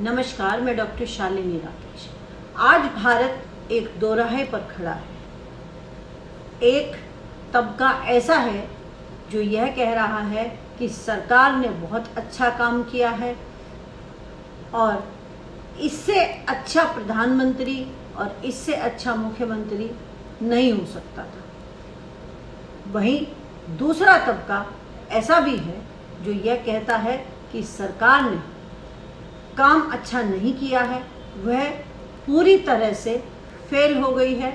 नमस्कार, मैं डॉक्टर शालिनी राकेश। आज भारत एक दोराहे पर खड़ा है। एक तबका ऐसा है जो यह कह रहा है कि सरकार ने बहुत अच्छा काम किया है और इससे अच्छा प्रधानमंत्री और इससे अच्छा मुख्यमंत्री नहीं हो सकता था। वहीं दूसरा तबका ऐसा भी है जो यह कहता है कि सरकार ने काम अच्छा नहीं किया है, वह पूरी तरह से फेल हो गई है।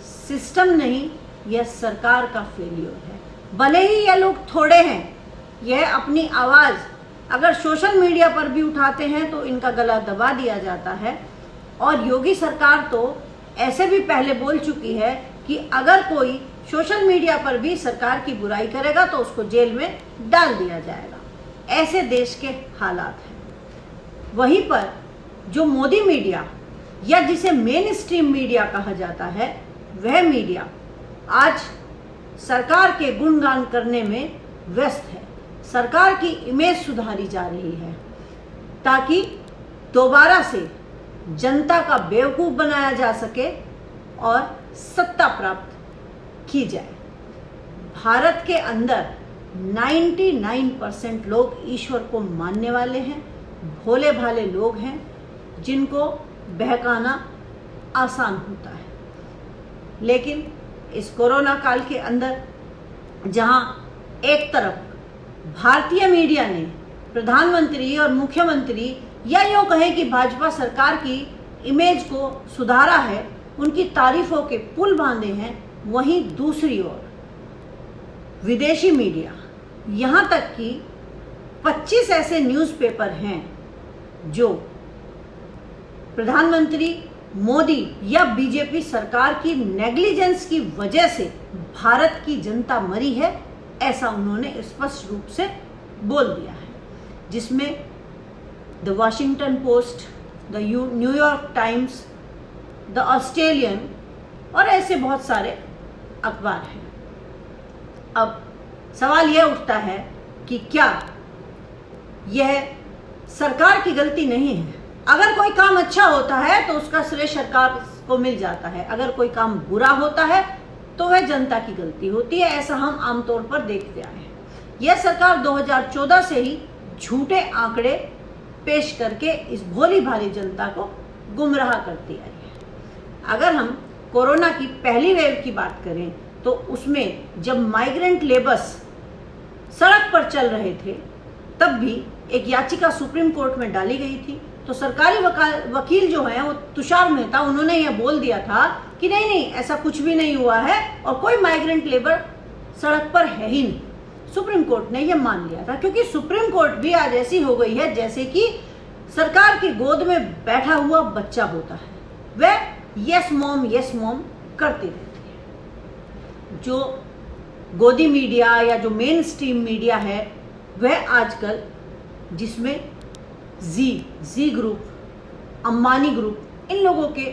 सिस्टम नहीं, यह सरकार का फेलियर है। भले ही यह लोग थोड़े हैं, यह अपनी आवाज़ अगर सोशल मीडिया पर भी उठाते हैं तो इनका गला दबा दिया जाता है। और योगी सरकार तो ऐसे भी पहले बोल चुकी है कि अगर कोई सोशल मीडिया पर भी सरकार की बुराई करेगा तो उसको जेल में डाल दिया जाएगा। ऐसे देश के हालात हैं। वहीं पर जो मोदी मीडिया या जिसे मेन स्ट्रीम मीडिया कहा जाता है, वह मीडिया आज सरकार के गुणगान करने में व्यस्त है। सरकार की इमेज सुधारी जा रही है ताकि दोबारा से जनता का बेवकूफ़ बनाया जा सके और सत्ता प्राप्त की जाए। भारत के अंदर 99% लोग ईश्वर को मानने वाले हैं, भोले भाले लोग हैं जिनको बहकाना आसान होता है। लेकिन इस कोरोना काल के अंदर जहां एक तरफ भारतीय मीडिया ने प्रधानमंत्री और मुख्यमंत्री या यूँ कहें कि भाजपा सरकार की इमेज को सुधारा है, उनकी तारीफों के पुल बांधे हैं, वहीं दूसरी ओर विदेशी मीडिया, यहाँ तक कि 25 ऐसे न्यूज़पेपर हैं जो प्रधानमंत्री मोदी या बीजेपी सरकार की नेग्लिजेंस की वजह से भारत की जनता मरी है, ऐसा उन्होंने स्पष्ट रूप से बोल दिया है। जिसमें the Washington post, the New York times, the Australian और ऐसे बहुत सारे अखबार हैं। अब सवाल यह उठता है कि क्या यह सरकार की गलती नहीं है? अगर कोई काम अच्छा होता है तो उसका श्रेय सरकार को मिल जाता है, अगर कोई काम बुरा होता है तो वह जनता की गलती होती है। ऐसा हम आमतौर पर देखते आए हैं। यह सरकार 2014 से ही झूठे आंकड़े पेश करके इस भोली भाली जनता को गुमराह करती आई है। अगर हम कोरोना की पहली वेव की बात करें तो उसमें जब माइग्रेंट लेबर्स सड़क पर चल रहे थे तब भी एक याचिका सुप्रीम कोर्ट में डाली गई थी। तो सरकारी वकील जो है वो तुषार मेहता, उन्होंने यह बोल दिया था कि नहीं ऐसा कुछ भी नहीं हुआ है और कोई माइग्रेंट लेबर सड़क पर है ही नहीं। सुप्रीम कोर्ट ने यह मान लिया था क्योंकि सुप्रीम कोर्ट भी आज ऐसी हो गई है जैसे कि सरकार की गोद में बैठा हुआ बच्चा होता है, वह यस मॉम करती रहती है। जो गोदी मीडिया या जो मेन स्ट्रीम मीडिया है वह आजकल, जिसमें जी ग्रुप, अंबानी ग्रुप, इन लोगों के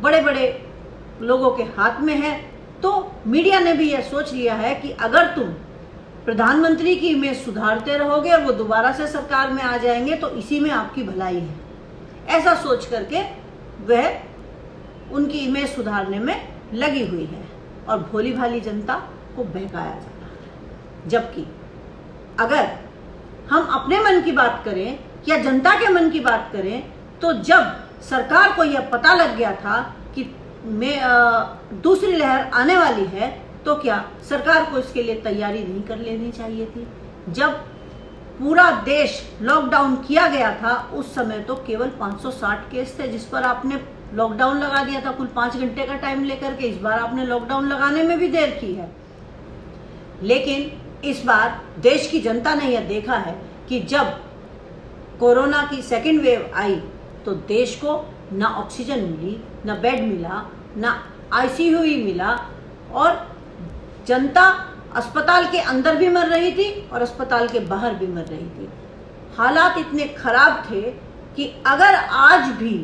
बड़े बड़े लोगों के हाथ में है। तो मीडिया ने भी यह सोच लिया है कि अगर तुम प्रधानमंत्री की इमेज सुधारते रहोगे और वो दोबारा से सरकार में आ जाएंगे तो इसी में आपकी भलाई है। ऐसा सोच करके वह उनकी इमेज सुधारने में लगी हुई है और भोली भाली जनता को बहकाया जा रहा है। जबकि अगर हम अपने मन की बात करें या जनता के मन की बात करें तो जब सरकार को यह पता लग गया था कि दूसरी लहर आने वाली है तो क्या सरकार को इसके लिए तैयारी नहीं कर लेनी चाहिए थी? जब पूरा देश लॉकडाउन किया गया था उस समय तो केवल 560 केस थे जिस पर आपने लॉकडाउन लगा दिया था, कुल 5 घंटे का टाइम लेकर के। इस बार आपने लॉकडाउन लगाने में भी देर की है। लेकिन इस बार देश की जनता ने यह देखा है कि जब कोरोना की सेकेंड वेव आई तो देश को ना ऑक्सीजन मिली, ना बेड मिला, ना आईसीयू ही मिला और जनता अस्पताल के अंदर भी मर रही थी और अस्पताल के बाहर भी मर रही थी। हालात इतने खराब थे कि अगर आज भी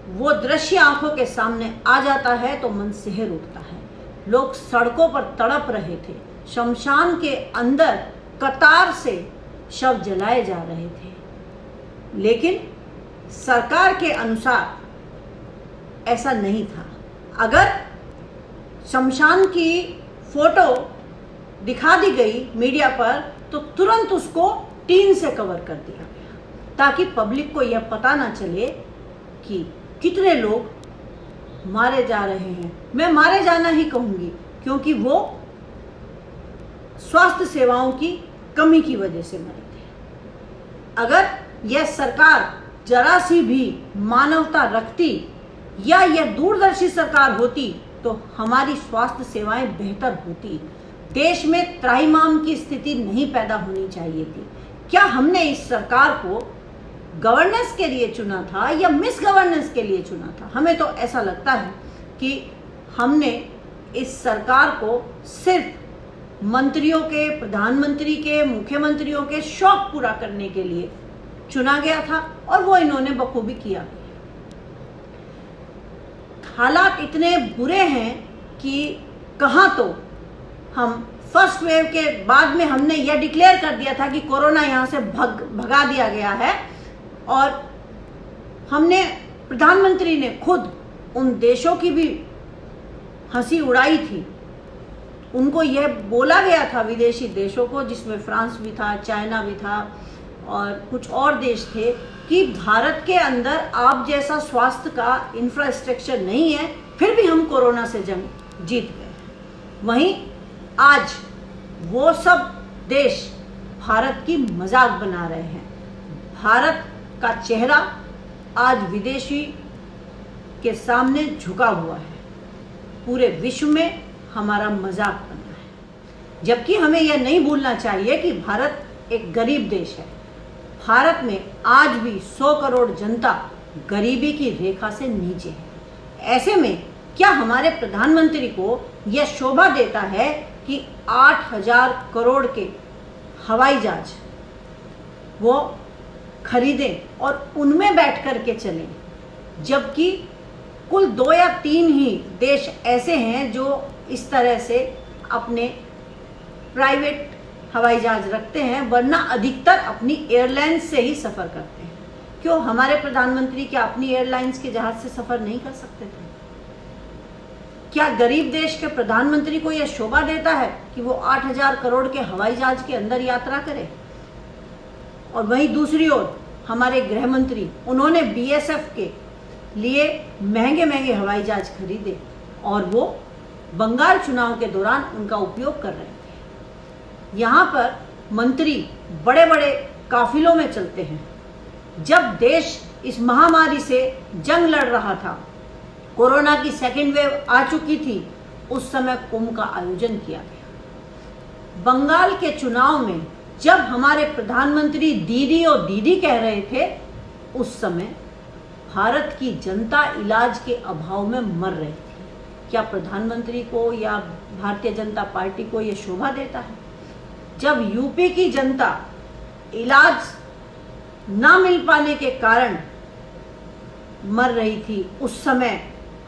वो दृश्य आंखों के सामने आ जाता है तो मन सिहर उठता है। लोग सड़कों पर तड़प रहे थे, शमशान के अंदर कतार से शव जलाए जा रहे थे। लेकिन सरकार के अनुसार ऐसा नहीं था। अगर शमशान की फोटो दिखा दी गई मीडिया पर तो तुरंत उसको टीन से कवर कर दिया गया, ताकि पब्लिक को यह पता ना चले कि कितने लोग मारे जा रहे हैं। मैं मारे जाना ही कहूँगी, क्योंकि वो स्वास्थ्य सेवाओं की कमी की वजह से मरे थे। अगर यह सरकार जरा सी भी मानवता रखती या यह दूरदर्शी सरकार होती तो हमारी स्वास्थ्य सेवाएं बेहतर होती। देश में त्राहिमाम की स्थिति नहीं पैदा होनी चाहिए थी। क्या हमने इस सरकार को गवर्नेंस के लिए चुना था या मिस गवर्नेंस के लिए चुना था? हमें तो ऐसा लगता है कि हमने इस सरकार को सिर्फ मंत्रियों के, प्रधानमंत्री के, मुख्यमंत्रियों के शौक पूरा करने के लिए चुना गया था, और वो इन्होंने बखूबी किया। हालात इतने बुरे हैं कि कहाँ तो हम फर्स्ट वेव के बाद में हमने यह डिक्लेयर कर दिया था कि कोरोना यहाँ से भगा दिया गया है, और हमने, प्रधानमंत्री ने खुद उन देशों की भी हंसी उड़ाई थी। उनको यह बोला गया था, विदेशी देशों को, जिसमें फ्रांस भी था, चाइना भी था और कुछ और देश थे, कि भारत के अंदर आप जैसा स्वास्थ्य का इंफ्रास्ट्रक्चर नहीं है, फिर भी हम कोरोना से जंग जीत गए। वहीं आज वो सब देश भारत की मजाक बना रहे हैं। भारत का चेहरा आज विदेशी के सामने झुका हुआ है। पूरे विश्व में हमारा मजाक बना है। जबकि हमें यह नहीं भूलना चाहिए कि भारत एक गरीब देश है। भारत में आज भी 100 करोड़ जनता गरीबी की रेखा से नीचे है। ऐसे में क्या हमारे प्रधानमंत्री को यह शोभा देता है कि 8,000 करोड़ के हवाई जहाज वो खरीदें और उनमें बैठ कर के चलें, जबकि कुल 2 या 3 ही देश ऐसे हैं जो इस तरह से अपने प्राइवेट हवाई जहाज रखते हैं, वरना अधिकतर अपनी एयरलाइंस से ही सफ़र करते हैं। क्यों हमारे प्रधानमंत्री क्या अपनी एयरलाइंस के जहाज से सफ़र नहीं कर सकते थे? क्या गरीब देश के प्रधानमंत्री को यह शोभा देता है कि वो 8,000 करोड़ के हवाई जहाज के अंदर यात्रा करे? और वहीं दूसरी ओर हमारे गृह मंत्री, उन्होंने BSF के लिए महंगे महंगे हवाई जहाज खरीदे और वो बंगाल चुनाव के दौरान उनका उपयोग कर रहे थे। यहाँ पर मंत्री बड़े बड़े काफिलों में चलते हैं। जब देश इस महामारी से जंग लड़ रहा था, कोरोना की सेकेंड वेव आ चुकी थी, उस समय कुंभ का आयोजन किया गया। बंगाल के चुनाव में जब हमारे प्रधानमंत्री दीदी और दीदी कह रहे थे, उस समय भारत की जनता इलाज के अभाव में मर रही थी। क्या प्रधानमंत्री को या भारतीय जनता पार्टी को यह शोभा देता है? जब यूपी की जनता इलाज ना मिल पाने के कारण मर रही थी, उस समय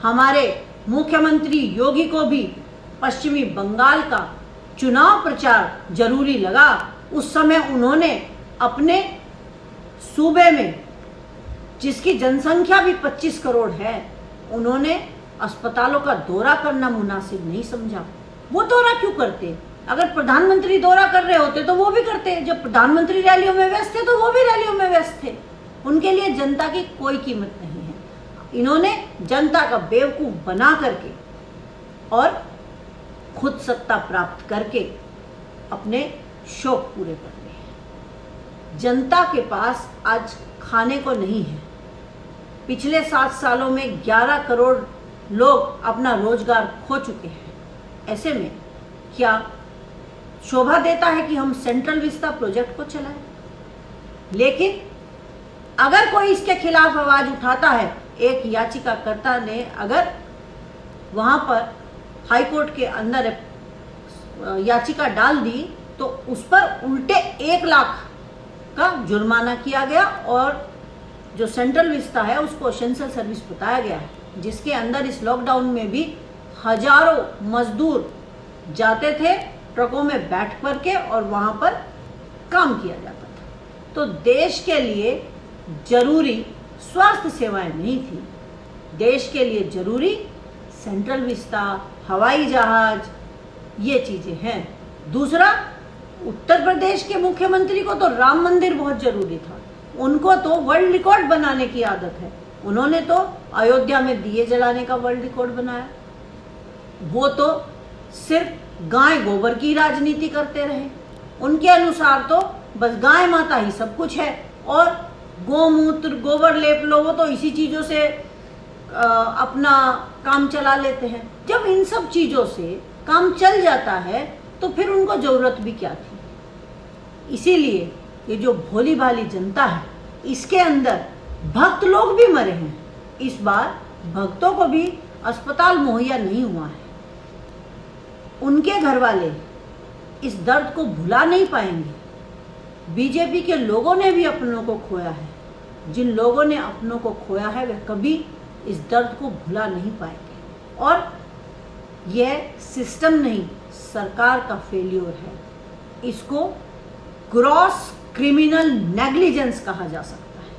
हमारे मुख्यमंत्री योगी को भी पश्चिमी बंगाल का चुनाव प्रचार जरूरी लगा। उस समय उन्होंने अपने सूबे में, जिसकी जनसंख्या भी 25 करोड़ है, उन्होंने अस्पतालों का दौरा करना मुनासिब नहीं समझा। वो दौरा क्यों करते? अगर प्रधानमंत्री दौरा कर रहे होते तो वो भी करते। जब प्रधानमंत्री रैलियों में व्यस्त थे तो वो भी रैलियों में व्यस्त थे। उनके लिए जनता की कोई कीमत नहीं है। इन्होंने जनता का बेवकूफ बना करके और खुद सत्ता प्राप्त करके अपने शौक पूरे कर लिए। जनता के पास आज खाने को नहीं है। पिछले 7 सालों में 11 करोड़ लोग अपना रोजगार खो चुके हैं। ऐसे में क्या शोभा देता है कि हम सेंट्रल विस्ता प्रोजेक्ट को चलाएं? लेकिन अगर कोई इसके खिलाफ आवाज उठाता है, एक याचिकाकर्ता ने अगर वहां पर हाई कोर्ट के अंदर याचिका डाल दी तो उस पर उल्टे 1 लाख का जुर्माना किया गया और जो सेंट्रल विस्ता है उसको एसेंशियल सर्विस बताया गया है, जिसके अंदर इस लॉकडाउन में भी हजारों मजदूर जाते थे ट्रकों में बैठ कर के और वहां पर काम किया जाता था। तो देश के लिए जरूरी स्वास्थ्य सेवाएं नहीं थी। देश के लिए जरूरी सेंट्रल विस्ता, हवाई जहाज, ये चीजें हैं। दूसरा, उत्तर प्रदेश के मुख्यमंत्री को तो राम मंदिर बहुत जरूरी था। उनको तो वर्ल्ड रिकॉर्ड बनाने की आदत है। उन्होंने तो अयोध्या में दिए जलाने का वर्ल्ड रिकॉर्ड बनाया। वो तो सिर्फ गाय गोबर की राजनीति करते रहे। उनके अनुसार तो बस गाय माता ही सब कुछ है और गोमूत्र गोबर लेप लो, वो तो इसी चीजों से अपना काम चला लेते हैं। जब इन सब चीजों से काम चल जाता है तो फिर उनको जरूरत भी क्या थी। इसीलिए ये जो भोली भाली जनता है, इसके अंदर भक्त लोग भी मरे हैं। इस बार भक्तों को भी अस्पताल मुहैया नहीं हुआ है। उनके घर वाले इस दर्द को भुला नहीं पाएंगे। बीजेपी के लोगों ने भी अपनों को खोया है। जिन लोगों ने अपनों को खोया है वे कभी इस दर्द को भुला नहीं पाएंगे। और यह सिस्टम नहीं, सरकार का फेल्योर है। इसको ग्रॉस क्रिमिनल नेग्लिजेंस कहा जा सकता है,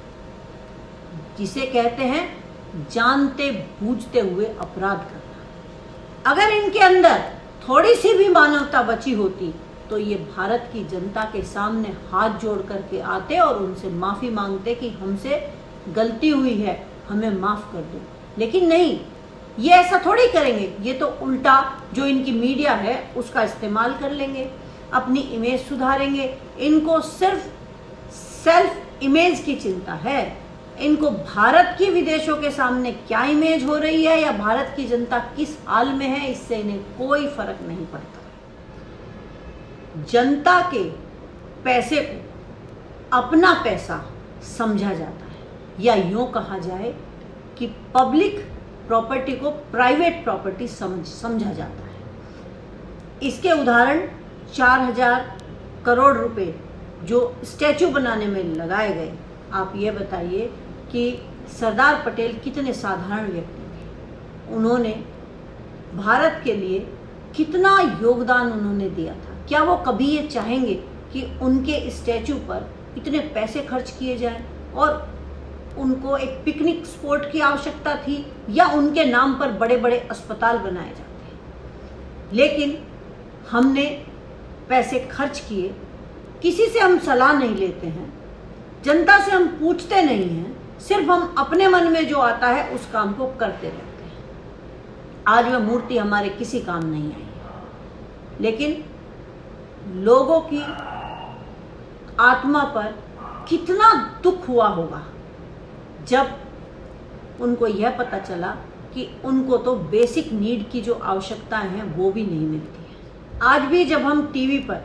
जिसे कहते हैं जानते बूझते हुए अपराध करना। अगर इनके अंदर थोड़ी सी भी मानवता बची होती तो ये भारत की जनता के सामने हाथ जोड़ करके आते और उनसे माफ़ी मांगते कि हमसे गलती हुई है, हमें माफ़ कर दो। लेकिन नहीं, ये ऐसा थोड़ी करेंगे। ये तो उल्टा जो इनकी मीडिया है उसका इस्तेमाल कर लेंगे, अपनी इमेज सुधारेंगे। इनको सिर्फ सेल्फ इमेज की चिंता है। इनको भारत की विदेशों के सामने क्या इमेज हो रही है या भारत की जनता किस हाल में है, इससे इन्हें कोई फर्क नहीं पड़ता। जनता के पैसे को अपना पैसा समझा जाता है, या यूं कहा जाए कि पब्लिक प्रॉपर्टी को प्राइवेट प्रॉपर्टी समझा जाता है। इसके उदाहरण 4000 करोड़ रुपए जो स्टैचू बनाने में लगाए गए। आप ये बताइए कि सरदार पटेल कितने साधारण व्यक्ति थे। उन्होंने भारत के लिए कितना योगदान उन्होंने दिया था। क्या वो कभी ये चाहेंगे कि उनके स्टैचू पर इतने पैसे खर्च किए जाएं और उनको एक पिकनिक स्पॉट की आवश्यकता थी, या उनके नाम पर बड़े बड़े अस्पताल बनाए जाते हैं। लेकिन हमने पैसे खर्च किए, किसी से हम सलाह नहीं लेते हैं, जनता से हम पूछते नहीं हैं, सिर्फ हम अपने मन में जो आता है उस काम को करते रहते हैं। आज वह मूर्ति हमारे किसी काम नहीं आई है, लेकिन लोगों की आत्मा पर कितना दुख हुआ होगा जब उनको यह पता चला कि उनको तो बेसिक नीड की जो आवश्यकताएं हैं वो भी नहीं मिलती है। आज भी जब हम टीवी पर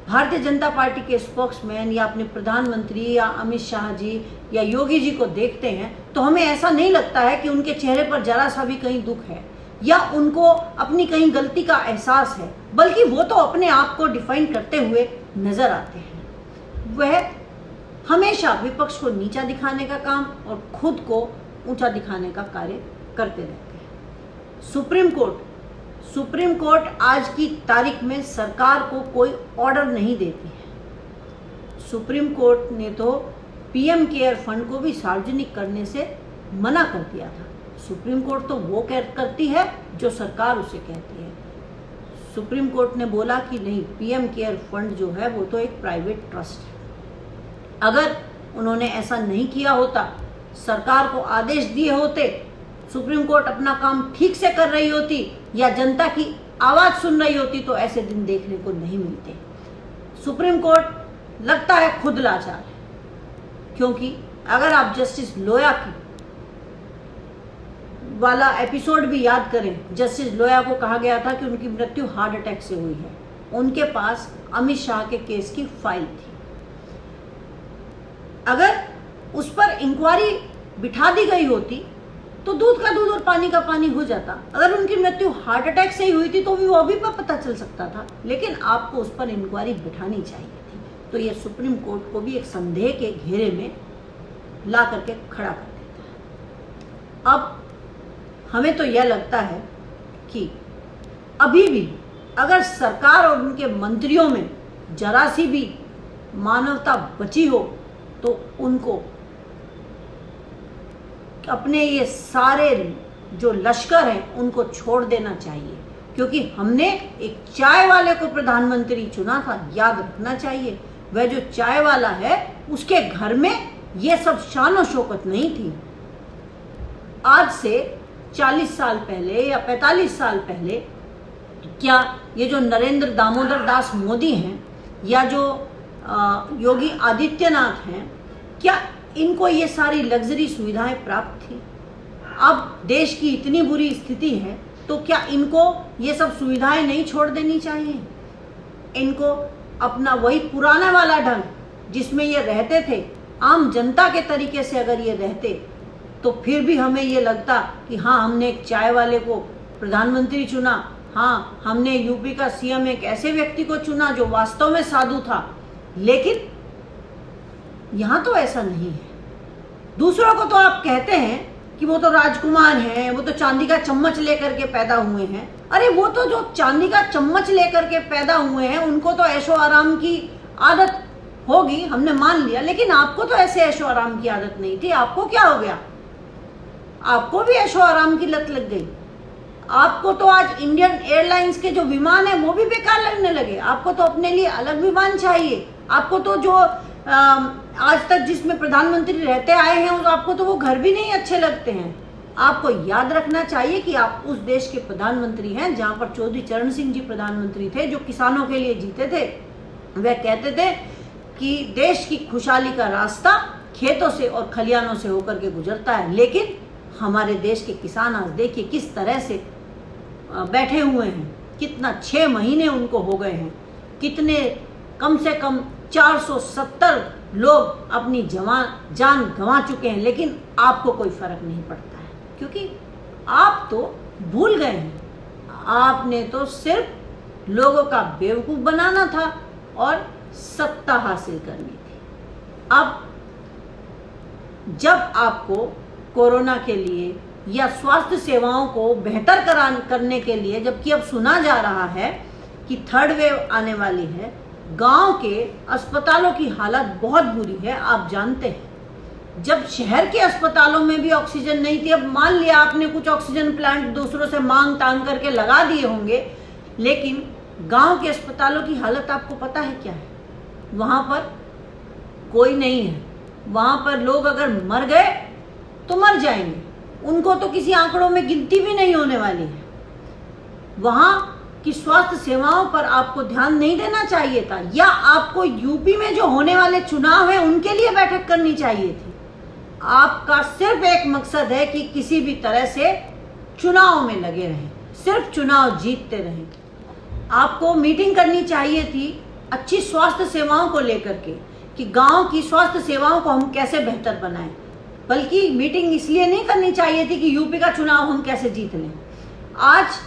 भारतीय जनता पार्टी के स्पोक्समैन या अपने प्रधानमंत्री या अमित शाह जी या योगी जी को देखते हैं तो हमें ऐसा नहीं लगता है कि उनके चेहरे पर जरा सा भी कहीं दुख है या उनको अपनी कहीं गलती का एहसास है, बल्कि वो तो अपने आप को डिफाइन करते हुए नजर आते हैं। वह हमेशा विपक्ष को नीचा दिखाने का काम और खुद को ऊंचा दिखाने का कार्य करते रहते हैं। सुप्रीम कोर्ट आज की तारीख में सरकार को कोई ऑर्डर नहीं देती है। सुप्रीम कोर्ट ने तो पीएम केयर फंड को भी सार्वजनिक करने से मना कर दिया था। सुप्रीम कोर्ट तो वो करती है जो सरकार उसे कहती है। सुप्रीम कोर्ट ने बोला कि नहीं, पीएम केयर फंड जो है वो तो एक प्राइवेट ट्रस्ट है। अगर उन्होंने ऐसा नहीं किया होता, सरकार को आदेश दिए होते, सुप्रीम कोर्ट अपना काम ठीक से कर रही होती या जनता की आवाज सुन रही होती, तो ऐसे दिन देखने को नहीं मिलते। सुप्रीम कोर्ट लगता है खुद लाचार है, क्योंकि अगर आप जस्टिस लोया की वाला एपिसोड भी याद करें, जस्टिस लोया को कहा गया था कि उनकी मृत्यु हार्ट अटैक से हुई है। उनके पास अमित शाह के केस की फाइल थी। अगर उस पर इंक्वायरी बिठा दी गई होती तो दूध का दूध और पानी का पानी हो जाता। अगर उनकी मृत्यु हार्ट अटैक से ही हुई थी तो भी वो भी पता चल सकता था, लेकिन आपको उस पर इंक्वायरी बिठानी चाहिए थी। तो ये सुप्रीम कोर्ट को भी एक संदेह के घेरे में ला करके खड़ा कर देता है। अब हमें तो यह लगता है कि अभी भी अगर सरकार और उनके मंत्रियों में जरा सी भी मानवता बची हो तो उनको अपने ये सारे जो लश्कर हैं उनको छोड़ देना चाहिए, क्योंकि हमने एक चाय वाले को प्रधानमंत्री चुना था। याद रखना चाहिए, वह जो चाय वाला है उसके घर में ये सब शान और शौकत नहीं थी। आज से 40 साल पहले या 45 साल पहले क्या ये जो नरेंद्र दामोदर दास मोदी हैं या जो योगी आदित्यनाथ हैं, क्या इनको ये सारी लग्जरी सुविधाएं प्राप्त थी? अब देश की इतनी बुरी स्थिति है तो क्या इनको ये सब सुविधाएं नहीं छोड़ देनी चाहिए? इनको अपना वही पुराना वाला ढंग जिसमें ये रहते थे, आम जनता के तरीके से अगर ये रहते तो फिर भी हमें ये लगता कि हाँ, हमने एक चाय वाले को प्रधानमंत्री चुना, हाँ, हमने यूपी का सीएम एक ऐसे व्यक्ति को चुना जो वास्तव में साधु था। लेकिन यहाँ तो ऐसा नहीं है। दूसरों को तो आप कहते हैं कि वो तो राजकुमार हैं, वो तो चांदी का चम्मच लेकर के पैदा हुए हैं। अरे वो तो जो चांदी का चम्मच लेकर के पैदा हुए हैं उनको तो ऐशो आराम की आदत होगी, हमने मान लिया, लेकिन आपको तो ऐसे ऐशो आराम की आदत नहीं थी। आपको क्या हो गया? आपको भी ऐशो आराम की लत लग गई। आपको तो आज इंडियन एयरलाइंस के जो विमान है वो भी बेकार लगने लगे। आपको तो अपने लिए अलग विमान चाहिए। आपको तो जो आज तक जिसमें प्रधानमंत्री रहते आए हैं आपको तो वो घर भी नहीं अच्छे लगते हैं। आपको याद रखना चाहिए कि आप उस देश के प्रधानमंत्री हैं जहां पर चौधरी चरण सिंह जी प्रधानमंत्री थे, जो किसानों के लिए जीते थे। वह कहते थे कि देश की खुशहाली का रास्ता खेतों से और खलियानों से होकर के गुजरता है। लेकिन हमारे देश के किसान आज देखिए किस तरह से बैठे हुए हैं। कितना 6 महीने उनको हो गए हैं, कितने कम से कम 470 लोग अपनी जान गंवा चुके हैं, लेकिन आपको कोई फर्क नहीं पड़ता है, क्योंकि आप तो भूल गए हैं। आपने तो सिर्फ लोगों का बेवकूफ बनाना था और सत्ता हासिल करनी थी। अब जब आपको कोरोना के लिए या स्वास्थ्य सेवाओं को बेहतर करने के लिए, जबकि अब सुना जा रहा है कि 3rd वेव आने वाली है, गांव के अस्पतालों की हालत बहुत बुरी है। आप जानते हैं जब शहर के अस्पतालों में भी ऑक्सीजन नहीं थी, अब मान लिया आपने कुछ ऑक्सीजन प्लांट दूसरों से मांग तांग करके लगा दिए होंगे, लेकिन गांव के अस्पतालों की हालत आपको पता है क्या है? वहां पर कोई नहीं है। वहां पर लोग अगर मर गए तो मर जाएंगे, उनको तो किसी आंकड़ों में गिनती भी नहीं होने वाली है। वहां की स्वास्थ्य सेवाओं पर आपको ध्यान नहीं देना चाहिए था, या आपको यूपी में जो होने वाले चुनाव हैं उनके लिए बैठक करनी चाहिए थी। आपका सिर्फ एक मकसद है कि किसी भी तरह से चुनाव में लगे रहें, सिर्फ चुनाव जीतते रहें। आपको मीटिंग करनी चाहिए थी अच्छी स्वास्थ्य सेवाओं को लेकर के, कि गांव की स्वास्थ्य सेवाओं को हम कैसे बेहतर बनाएं। बल्कि मीटिंग इसलिए नहीं करनी चाहिए थी कि यूपी का चुनाव हम कैसे जीत लें। आज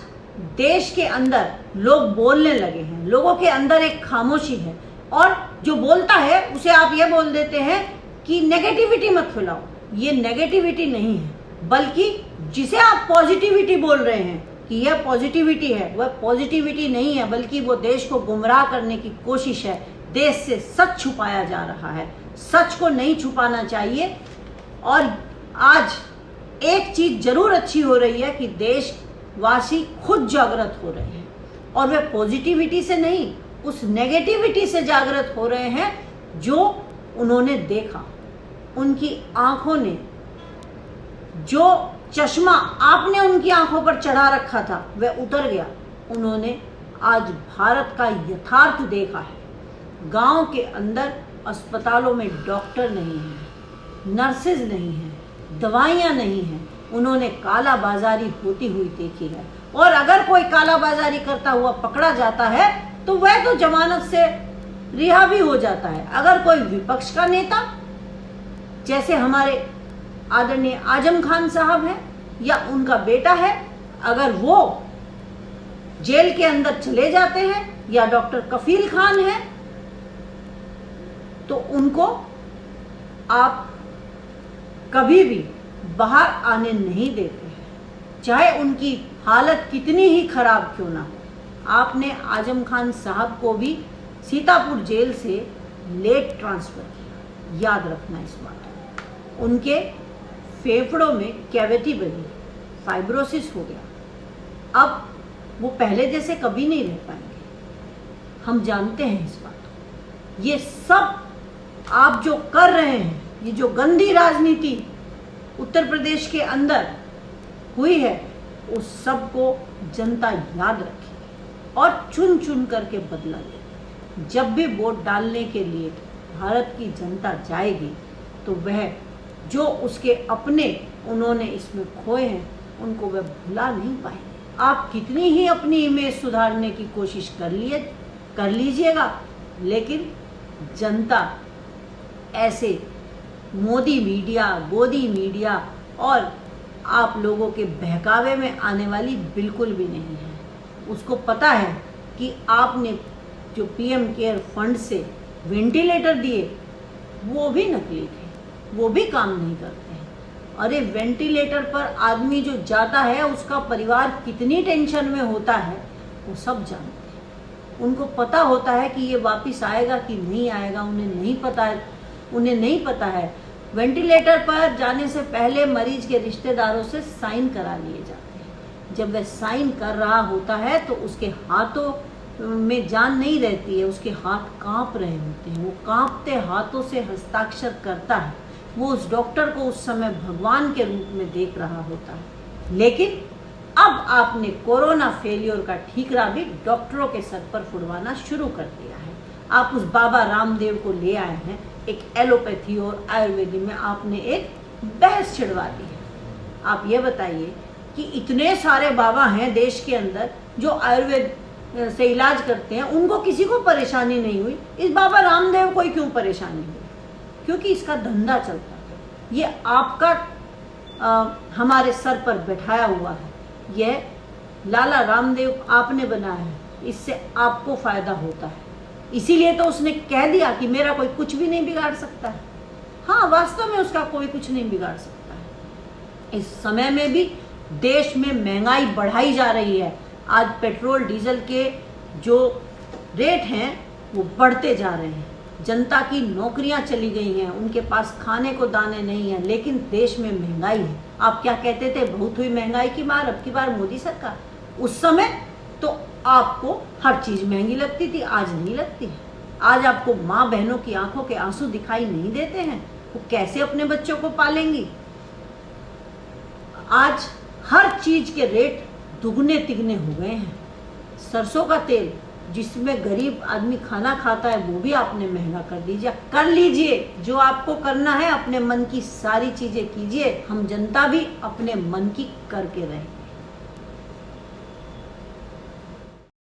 देश के अंदर लोग बोलने लगे हैं, लोगों के अंदर एक खामोशी है, और जो बोलता है उसे आप ये बोल देते हैं कि नेगेटिविटी मत फैलाओ। ये नेगेटिविटी नहीं है, बल्कि जिसे आप पॉजिटिविटी बोल रहे हैं कि यह पॉजिटिविटी है, वह पॉजिटिविटी नहीं है, बल्कि वो देश को गुमराह करने की कोशिश है। देश से सच छुपाया जा रहा है। सच को नहीं छुपाना चाहिए। और आज एक चीज जरूर अच्छी हो रही है कि देशवासी खुद जागृत हो रहे हैं, और वे पॉजिटिविटी से नहीं, उस नेगेटिविटी से जागृत हो रहे हैं जो उन्होंने देखा। उनकी आंखों ने जो चश्मा आपने उनकी आंखों पर चढ़ा रखा था वह उतर गया। उन्होंने आज भारत का यथार्थ देखा है। गांव के अंदर अस्पतालों में डॉक्टर नहीं है, नर्सेज नहीं है, दवाइयाँ नहीं हैं। उन्होंने काला बाजारी होती हुई देखी है, और अगर कोई काला बाजारी करता हुआ पकड़ा जाता है तो वह तो जमानत से रिहा भी हो जाता है। अगर कोई विपक्ष का नेता जैसे हमारे आदरणीय आजम खान साहब हैं या उनका बेटा है, अगर वो जेल के अंदर चले जाते हैं, या डॉक्टर कफील खान है, तो उनको आप कभी भी बाहर आने नहीं देते हैं, चाहे उनकी हालत कितनी ही खराब क्यों ना हो। आपने आजम खान साहब को भी सीतापुर जेल से लेट ट्रांसफ़र किया, याद रखना इस बात को। उनके फेफड़ों में कैविटी बनी, फाइब्रोसिस हो गया। अब वो पहले जैसे कभी नहीं रह पाएंगे, हम जानते हैं इस बात को। ये सब आप जो कर रहे हैं, ये जो गंदी राजनीति उत्तर प्रदेश के अंदर हुई है, उस सब को जनता याद रखेगी और चुन चुन करके बदला लेगी। जब भी वोट डालने के लिए भारत की जनता जाएगी तो वह जो उसके अपने उन्होंने इसमें खोए हैं उनको वह भुला नहीं पाएंगे। आप कितनी ही अपनी इमेज सुधारने की कोशिश कर लीजिएगा, लेकिन जनता ऐसे मोदी मीडिया, गोदी मीडिया और आप लोगों के बहकावे में आने वाली बिल्कुल भी नहीं है। उसको पता है कि आपने जो पीएम केयर फंड से वेंटिलेटर दिए वो भी नकली थे, वो भी काम नहीं करते हैं। अरे वेंटिलेटर पर आदमी जो जाता है उसका परिवार कितनी टेंशन में होता है वो सब जानते हैं। उनको पता होता है कि ये वापस आएगा कि नहीं आएगा, उन्हें नहीं पता है। वेंटिलेटर पर जाने से पहले मरीज के रिश्तेदारों से साइन करा लिए जाते हैं। जब वह साइन कर रहा होता है तो उसके हाथों में जान नहीं रहती है, उसके हाथ कांप रहे होते हैं। वो कांपते हाथों से हस्ताक्षर करता है। वो उस डॉक्टर को उस समय भगवान के रूप में देख रहा होता है। लेकिन अब आपने कोरोना फेलियर का ठीकरा भी डॉक्टरों के सर पर फुड़वाना शुरू कर दिया है। आप उस बाबा रामदेव को ले आए हैं, एक एलोपैथी और आयुर्वेदी में आपने एक बहस छिड़वा दी है। आप ये बताइए कि इतने सारे बाबा हैं देश के अंदर जो आयुर्वेद से इलाज करते हैं, उनको किसी को परेशानी नहीं हुई, इस बाबा रामदेव को ही क्यों परेशानी हुई? क्योंकि इसका धंधा चलता है। ये आपका हमारे सर पर बैठाया हुआ है। यह लाला रामदेव आपने बनाया है, इससे आपको फायदा होता है। इसीलिए तो उसने कह दिया कि मेरा कोई कुछ भी नहीं बिगाड़ सकता है। हाँ, वास्तव में उसका कोई कुछ नहीं बिगाड़ सकता है। इस समय में भी देश में महंगाई बढ़ाई जा रही है। आज पेट्रोल डीजल के जो रेट हैं वो बढ़ते जा रहे हैं। जनता की नौकरियां चली गई हैं, उनके पास खाने को दाने नहीं हैं, लेकिन देश में महंगाई है। आप क्या कहते थे, बहुत हुई महंगाई की मार, अब की बार मोदी सरकार। उस समय तो आपको हर चीज महंगी लगती थी, आज नहीं लगती है। आज आपको माँ बहनों की आंखों के आंसू दिखाई नहीं देते हैं, वो कैसे अपने बच्चों को पालेंगी। आज हर चीज के रेट दुगने तिगने हो गए हैं। सरसों का तेल जिसमें गरीब आदमी खाना खाता है वो भी आपने महंगा कर लीजिए। जो आपको करना है, अपने मन की सारी चीजें कीजिए। हम जनता भी अपने मन की करके रहें।